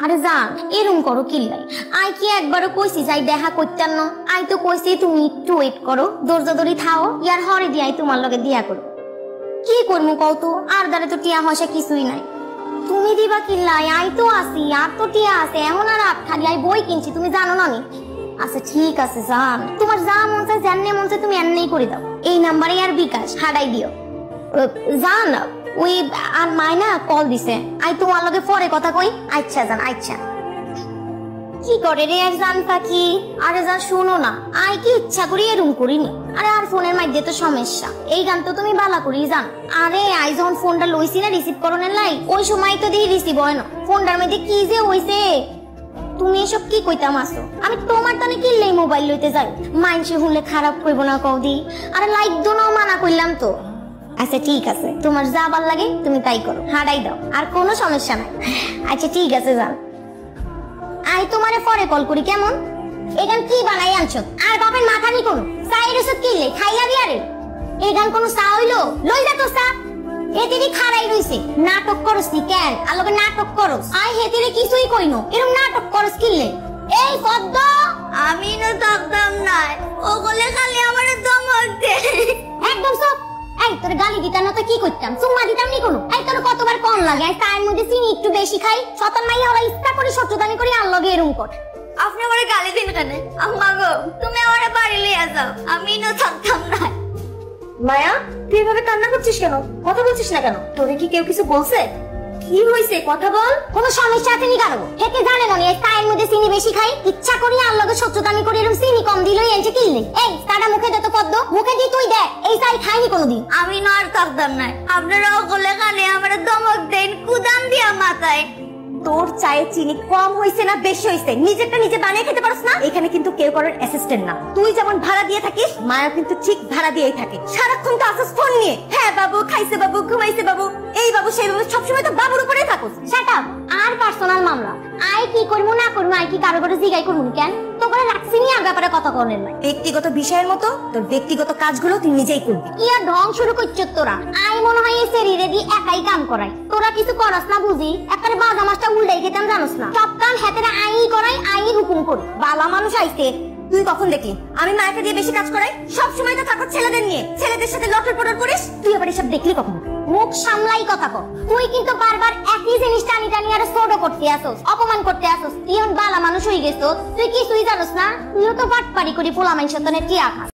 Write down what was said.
আরে জান এরম করো কিল্লাই আই কি একবারও কইছি যাই দেখা করতেন না আই তো কইছি তুমি একটু ওয়েট করো দরজা দড়ি থাও ইয়ার হরে দিয়াই তোমার লগে দিয়া করো কি করবো কও তো আর দ্বারে তো টিয়া হসা কিছুই নাই তুমি দিবা কিল্লাই আই তো আসি আর তো টিয়া আছে এমন আর আট খালি আই বই কিনছি তুমি জানো না নি আচ্ছা ঠিক আছে জান তোমার যা মন চায় জাননে মন চায় তুমি এমনিই করে দাও এই নাম্বারে আর বিকাশ হারাই দিও জান ওই আর মায়না কল দিছে আই তোমার লগে পরে কথা কই আচ্ছা জান আচ্ছা কি করে রে আর জান পাখি আরে জান শুনো না আই কি ইচ্ছা করি এরকম করিনি আরে আর ফোনের মধ্যে তো সমস্যা এই গান তো তুমি বালা করি জান আরে আই যখন ফোনটা লইছি না রিসিভ করনের লাই ওই সময় তো দিয়ে রিসিভ হয় না ফোনটার মধ্যে কি যে হইছে তুমি এসব কি কইতাম আসো আমি তোমার টানে কিনলেই মোবাইল লইতে যাই মাইনসে শুনলে খারাপ কইব না কওদি আরে লাইক দোনো মানা কইলাম তো আচ্ছা ঠিক আছে তোমার যা ভাল লাগে তুমি তাই করো হারাই দাও আর কোনো সমস্যা নাই আচ্ছা ঠিক আছে যান আই তোমারে পরে কল করি কেমন এখান কি বানাই আনছো আর বাপের মাথা নি কোন চাইর এসব কিনলে খাইয়া দিয়ারে এখান কোন চা হইলো লই যা তো চা হেতিরি খারাই রইছে নাটক করস নি কেন আর লগে নাটক করস আই হেতিরি কিছুই কইনো এরকম নাটক করস কিনলে এই পদ্ম আমি না থাকতাম না ওগলে খালি আমারে ধমক দে একদম সব এই তোর গালি দিতাম না তো কি করতাম সুম্মা দিতাম নি কোনো এই তোর কতবার কোন লাগে আর তার মধ্যে চিনি একটু বেশি খাই শতান মাইয়া হলা ইচ্ছা করে শত্রুতানি করে আর লগে এরকম কর আপনি আমারে গালি দিন কেন আম্মা গো তুমি আমারে বাড়ি লিয়ে যাও আমি না থাকতাম না মায়া তুই এভাবে কান্না করছিস কেন কথা বলছিস না কেন তোরে কি কেউ কিছু বলছে কি হইছে কথা বল কোন সমস্যা আছে নি কারো হেকে জানে না এই চায়ের মধ্যে চিনি বেশি খাই ইচ্ছা করি আর লগে শত্রুতানি করে এরকম চিনি কম দিলই এনছে কিনলে এই তাটা মুখে দে তো পদ্ম মুখে দি তুই দে এই চাই খাইনি কোনদিন আমি না আর থাকতাম না আপনারাও গলে কানে আমারে ধমক দেন কুদান দিয়া মাথায় তোর চায়ে চিনি কম হইছে না বেশি হইছে নিজেরটা নিজে বানিয়ে খেতে পারছ না এখানে কিন্তু কেউ কারোর অ্যাসিস্ট্যান্ট না তুই যেমন ভাড়া দিয়ে থাকিস মায়া কিন্তু ঠিক ভাড়া দিয়েই থাকে সারাক্ষণ তো আসস ফোন নিয়ে হ্যাঁ বাবু খাইছে বাবু ঘুমাইছে বাবু এই বাবু সেই বাবু সবসময় তো বাবুর উপরেই থাকস শাট আপ আর পার্সোনাল মামলা আই কি করবো না করবো আই কি কারো করে জিগাই করবো কেন তো করে রাখছি নি আর ব্যাপারে কথা করেন না ব্যক্তিগত বিষয়ের মতো তোর ব্যক্তিগত কাজগুলো তুই নিজেই করবি কি আর ঢং শুরু করছিস তোরা আই মনে হয় এই শরীরে দিয়ে একাই কাম করাই তোরা কিছু করস না বুঝি একবারে বাজা মাছটা উল্টাই খেতাম জানোস না সব কাম হাতেরা আই করাই আই হুকুম করি বালা মানুষ আইছে তুই কখন দেখলি আমি মায়াকে দিয়ে বেশি কাজ করাই সব সময় তো থাকো ছেলেদের নিয়ে ছেলেদের সাথে লটর পটর করিস তুই আবার এসব দেখলি কখন মুখ সামলাই কথা কর তুই কিন্তু বারবার একই জিনিস টানি টানি আর ছোট করতে আসোস অপমান করতে আসোস তুই বালা মানুষ হয়ে গেছো তুই কিছুই জানোস না তুইও তো বাটপারি করি পোলা মানুষের তনে টিয়া খাস